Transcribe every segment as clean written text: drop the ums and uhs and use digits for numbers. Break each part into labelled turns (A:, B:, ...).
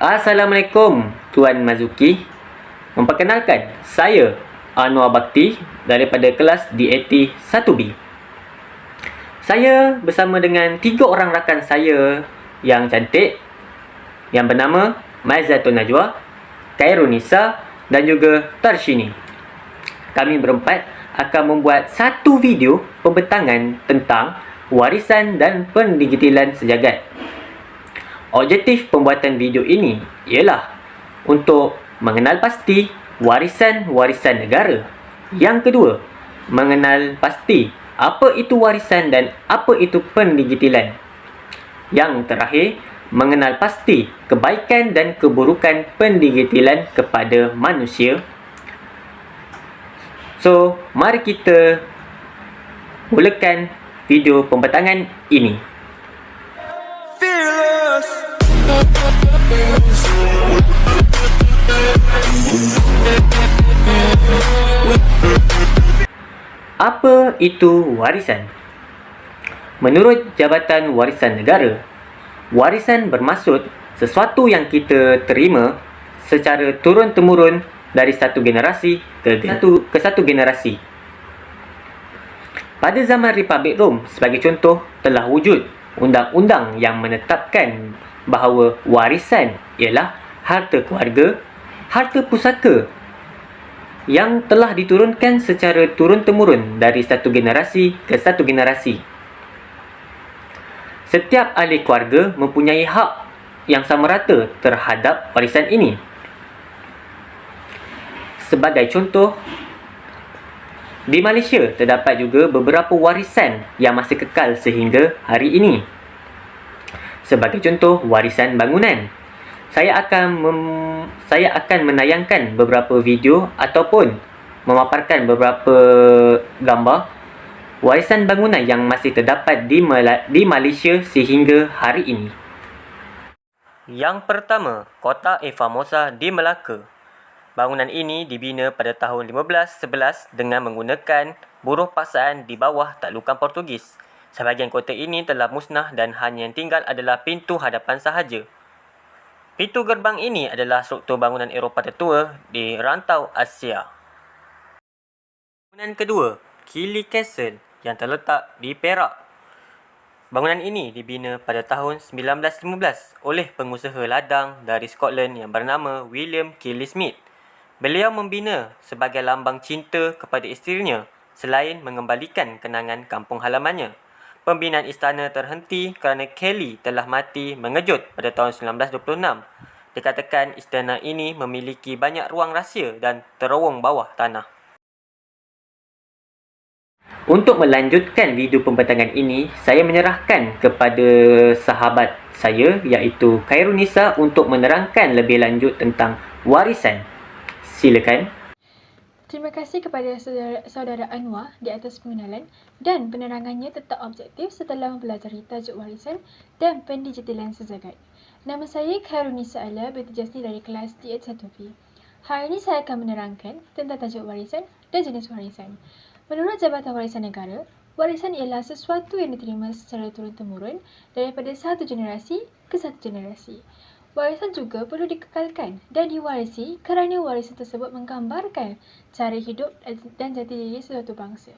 A: Assalamualaikum Tuan Mazuki. Memperkenalkan, saya Anwar Bakti daripada kelas DAT 1B. Saya bersama dengan 3 orang rakan saya yang cantik yang bernama Maizatun Najwa, Khairun Nisa dan juga Tarshini. Kami berempat akan membuat satu video pembentangan tentang warisan dan pendigitalan sejagat. Objektif pembuatan video ini ialah untuk mengenal pasti warisan-warisan negara. Yang kedua, mengenal pasti apa itu warisan dan apa itu pendigitalan. Yang terakhir, mengenal pasti kebaikan dan keburukan pendigitalan kepada manusia. So, mari kita mulakan video pembentangan ini. Apa itu warisan? Menurut Jabatan Warisan Negara, warisan bermaksud sesuatu yang kita terima secara turun-temurun dari satu generasi ke satu generasi. Pada zaman Republik Rom, sebagai contoh, telah wujud undang-undang yang menetapkan bahawa warisan ialah harta keluarga, harta pusaka yang telah diturunkan secara turun-temurun dari satu generasi ke satu generasi. Setiap ahli keluarga mempunyai hak yang sama rata terhadap warisan ini. Sebagai contoh, di Malaysia terdapat juga beberapa warisan yang masih kekal sehingga hari ini. Sebagai contoh, warisan bangunan. Saya akan menayangkan beberapa video ataupun memaparkan beberapa gambar warisan bangunan yang masih terdapat di Malaysia sehingga hari ini. Yang pertama, Kota Formosa di Melaka. Bangunan ini dibina pada tahun 1511 dengan menggunakan buruh paksaan di bawah taklukan Portugis. Sebahagian kota ini telah musnah dan hanya yang tinggal adalah pintu hadapan sahaja. Pintu gerbang ini adalah struktur bangunan Eropah tertua di rantau Asia. Bangunan kedua, Kili Castle yang terletak di Perak. Bangunan ini dibina pada tahun 1915 oleh pengusaha ladang dari Scotland yang bernama William Killy Smith. Beliau membina sebagai lambang cinta kepada isterinya selain mengembalikan kenangan kampung halamannya. Pembinaan istana terhenti kerana Kelly telah mati mengejut pada tahun 1926. Dikatakan istana ini memiliki banyak ruang rahsia dan terowong bawah tanah. Untuk melanjutkan video pembentangan ini, saya menyerahkan kepada sahabat saya iaitu Khairun Nisa untuk menerangkan lebih lanjut tentang warisan. Silakan.
B: Terima kasih kepada saudara Anwar di atas pengenalan dan penerangannya tentang objektif setelah mempelajari tajuk warisan dan pendigitalan sejagat. Nama saya Khairun Nisa binti Jasni dari kelas DAT 1B. Hari ini saya akan menerangkan tentang tajuk warisan dan jenis warisan. Menurut Jabatan Warisan Negara, warisan ialah sesuatu yang diterima secara turun-temurun daripada satu generasi ke satu generasi. Warisan juga perlu dikekalkan dan diwarisi kerana warisan tersebut menggambarkan cara hidup dan jati diri sesuatu bangsa.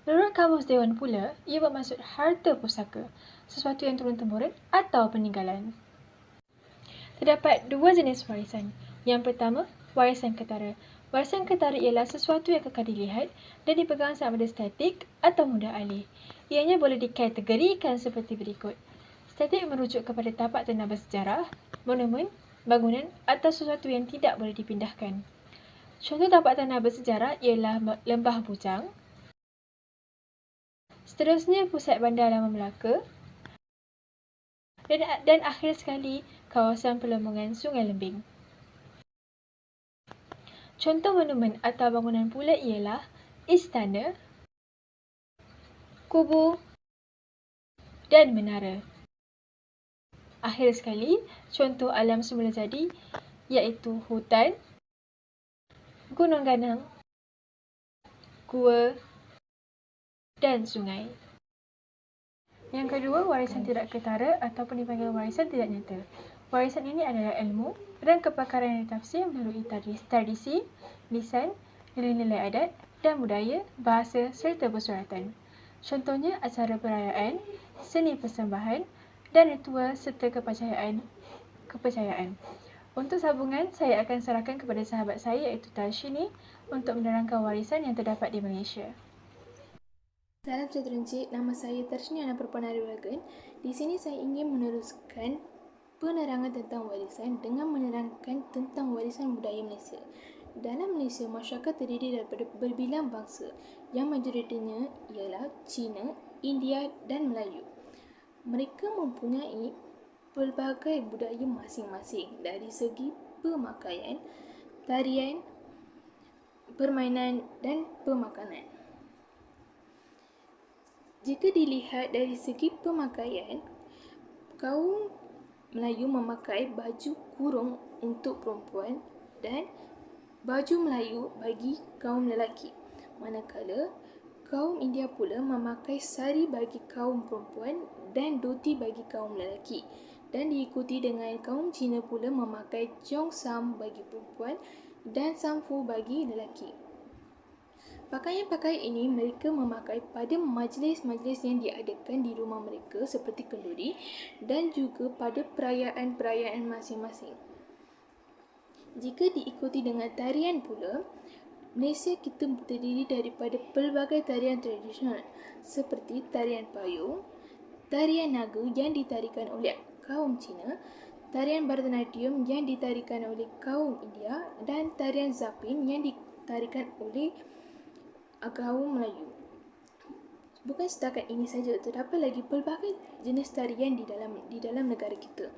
B: Menurut Kamus Dewan pula, ia bermaksud harta pusaka, sesuatu yang turun-temurun atau peninggalan. Terdapat 2 jenis warisan. Yang pertama, warisan ketara. Warisan ketara ialah sesuatu yang kekal dilihat dan dipegang sama ada statik atau mudah alih. Ianya boleh dikategorikan seperti berikut. Statik merujuk kepada tapak tanah bersejarah, monumen, bangunan atau sesuatu yang tidak boleh dipindahkan. Contoh tapak tanah bersejarah ialah Lembah Bujang. Seterusnya Pusat Bandar Lama Melaka. Dan akhir sekali, kawasan Pelamongan Sungai Lembing. Contoh monumen atau bangunan pula ialah istana, kubu dan menara. Akhir sekali, contoh alam semula jadi iaitu hutan, gunung ganang, gua dan sungai. Yang kedua, warisan tidak ketara ataupun dipanggil warisan tidak nyata. Warisan ini adalah ilmu dan kepakaran yang ditafsir melalui tradisi, lisan, nilai-nilai adat dan budaya, bahasa serta persuratan. Contohnya acara perayaan, seni persembahan dan ritual serta kepercayaan. Untuk sambungan, saya akan serahkan kepada sahabat saya iaitu Tarshini untuk menerangkan warisan yang terdapat di Malaysia.
C: Salam sejahtera Encik, nama saya Tarshini Ana Perpuan Ariwagan. Di sini saya ingin meneruskan penerangan tentang warisan dengan menerangkan tentang warisan budaya Malaysia. Dalam Malaysia, masyarakat terdiri daripada berbilang bangsa yang majoritinya ialah Cina, India dan Melayu. Mereka mempunyai pelbagai budaya masing-masing dari segi pemakaian, tarian, permainan dan pemakanan. Jika dilihat dari segi pemakaian, kaum Melayu memakai baju kurung untuk perempuan dan baju Melayu bagi kaum lelaki. Manakala kaum India pula memakai sari bagi kaum perempuan dan dhoti bagi kaum lelaki. Dan diikuti dengan kaum Cina pula memakai cheongsam bagi perempuan dan samfu bagi lelaki. Pakaian-pakaian ini mereka memakai pada majlis-majlis yang diadakan di rumah mereka seperti kenduri dan juga pada perayaan-perayaan masing-masing. Jika diikuti dengan tarian pula, Malaysia kita terdiri daripada pelbagai tarian tradisional seperti tarian payung, tarian naga yang ditarikan oleh kaum Cina, tarian Bharatanatyam yang ditarikan oleh kaum India dan tarian Zapin yang ditarikan oleh kaum Melayu. Bukan setakat ini saja, terdapat lagi pelbagai jenis tarian di dalam negara kita.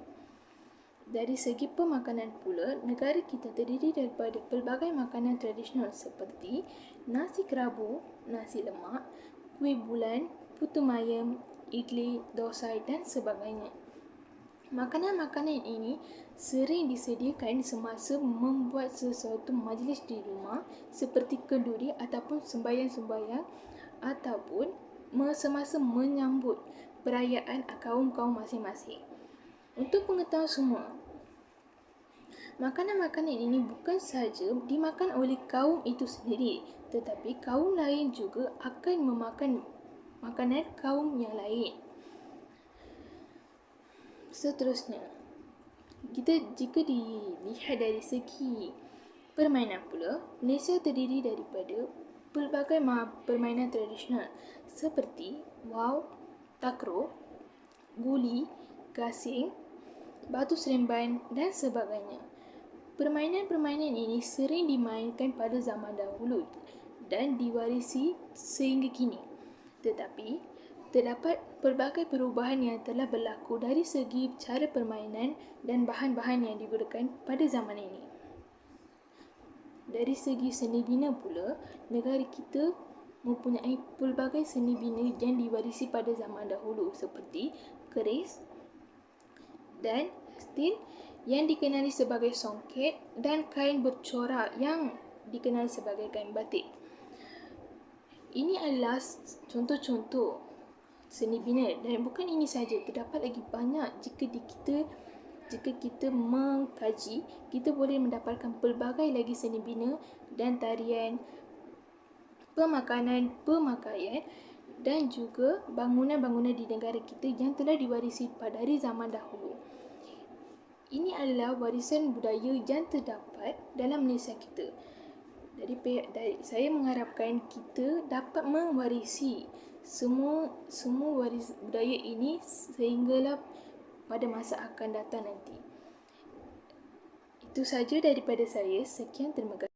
C: Dari segi pemakanan pula, negara kita terdiri daripada pelbagai makanan tradisional seperti nasi kerabu, nasi lemak, kuih bulan, putu mayam, idli, dosai dan sebagainya. Makanan-makanan ini sering disediakan semasa membuat sesuatu majlis di rumah seperti kenduri ataupun sembahyang-sembahyang ataupun semasa menyambut perayaan kaum-kaum masing-masing. Untuk pengetahuan semua, makanan-makanan ini bukan sahaja dimakan oleh kaum itu sendiri, tetapi kaum lain juga akan memakan makanan kaum yang lain. Seterusnya, jika dilihat dari segi permainan pula, Malaysia terdiri daripada pelbagai permainan tradisional seperti waw, takraw, guli, gasing, batu seremban dan sebagainya. Permainan-permainan ini sering dimainkan pada zaman dahulu dan diwarisi sehingga kini. Tetapi terdapat pelbagai perubahan yang telah berlaku dari segi cara permainan dan bahan-bahan yang digunakan pada zaman ini. Dari segi seni bina pula, negara kita mempunyai pelbagai seni bina yang diwarisi pada zaman dahulu seperti keris dan stil yang dikenali sebagai songket dan kain bercorak yang dikenali sebagai kain batik. Ini adalah contoh-contoh seni bina dan bukan ini saja, terdapat lagi banyak. Jika kita mengkaji, kita boleh mendapatkan pelbagai lagi seni bina dan tarian, pemakanan, pemakaian dan juga bangunan-bangunan di negara kita yang telah diwarisi dari zaman dahulu. Ini adalah warisan budaya yang terdapat dalam Malaysia kita. Saya mengharapkan kita dapat mewarisi semua waris budaya ini sehinggalah pada masa akan datang nanti. Itu saja daripada saya. Sekian, terima kasih.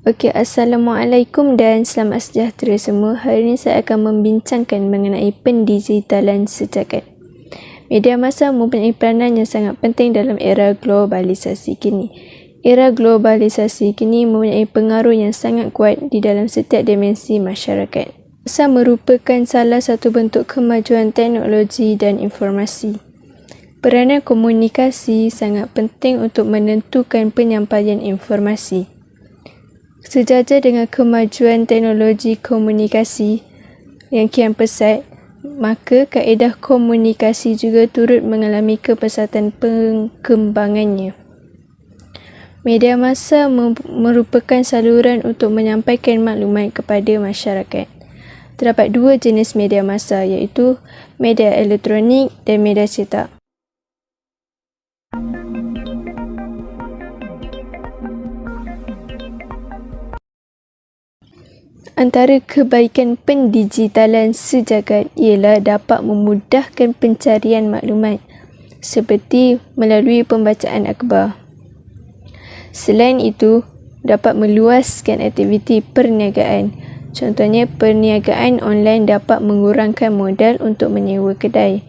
D: Okey, Assalamualaikum dan selamat sejahtera semua. Hari ini saya akan membincangkan mengenai pendigitalan sejagat. Media massa mempunyai peranan yang sangat penting dalam era globalisasi kini. Era globalisasi kini mempunyai pengaruh yang sangat kuat di dalam setiap dimensi masyarakat. Massa merupakan salah satu bentuk kemajuan teknologi dan informasi. Peranan komunikasi sangat penting untuk menentukan penyampaian informasi. Sejajar dengan kemajuan teknologi komunikasi yang kian pesat, maka kaedah komunikasi juga turut mengalami kepesatan perkembangannya. Media massa merupakan saluran untuk menyampaikan maklumat kepada masyarakat. Terdapat dua jenis media massa, iaitu media elektronik dan media cetak. Antara kebaikan pendigitalan sejagat ialah dapat memudahkan pencarian maklumat seperti melalui pembacaan akhbar. Selain itu, dapat meluaskan aktiviti perniagaan. Contohnya, perniagaan online dapat mengurangkan modal untuk menyewa kedai.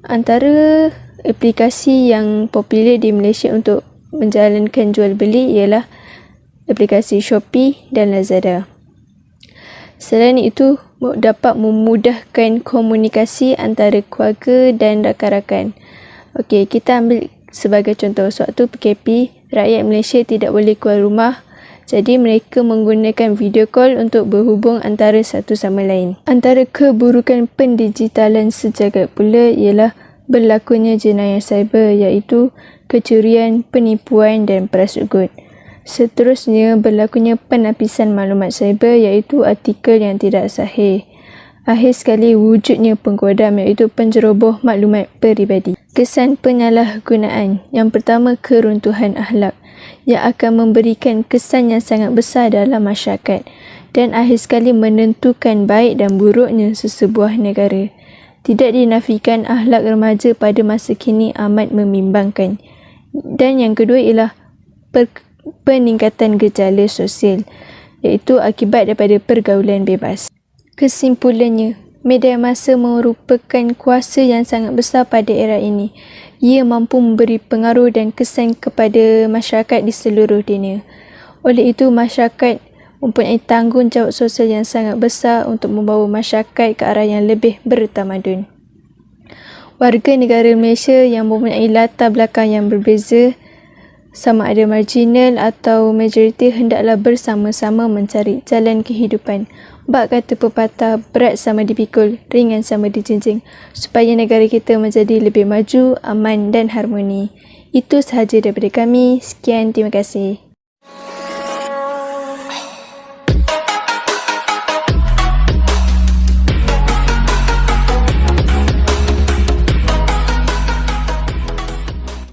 D: Antara aplikasi yang popular di Malaysia untuk menjalankan jual beli ialah aplikasi Shopee dan Lazada. Selain itu, dapat memudahkan komunikasi antara keluarga dan rakan-rakan. Okey, kita ambil sebagai contoh, sewaktu PKP, rakyat Malaysia tidak boleh keluar rumah, jadi mereka menggunakan video call untuk berhubung antara satu sama lain. Antara keburukan pendigitalan sejagat pula ialah berlakunya jenayah cyber, iaitu kecurian, penipuan dan peras ugut. Seterusnya, berlakunya penapisan maklumat cyber, iaitu artikel yang tidak sahih. Akhir sekali, wujudnya pengkodam, iaitu penjeroboh maklumat peribadi. Kesan penyalahgunaan. Yang pertama, keruntuhan akhlak yang akan memberikan kesan yang sangat besar dalam masyarakat dan akhir sekali menentukan baik dan buruknya sesebuah negara. Tidak dinafikan, akhlak remaja pada masa kini amat membimbangkan. Dan yang kedua ialah peningkatan gejala sosial, iaitu akibat daripada pergaulan bebas. Kesimpulannya, media massa merupakan kuasa yang sangat besar pada era ini. Ia mampu memberi pengaruh dan kesan kepada masyarakat di seluruh dunia. Oleh itu, masyarakat mempunyai tanggungjawab sosial yang sangat besar untuk membawa masyarakat ke arah yang lebih bertamadun. Warga negara Malaysia yang mempunyai latar belakang yang berbeza, sama ada marginal atau majoriti, hendaklah bersama-sama mencari jalan kehidupan. Bak kata pepatah, berat sama dipikul, ringan sama dijinjing, supaya negara kita menjadi lebih maju, aman dan harmoni. Itu sahaja daripada kami. Sekian, terima kasih.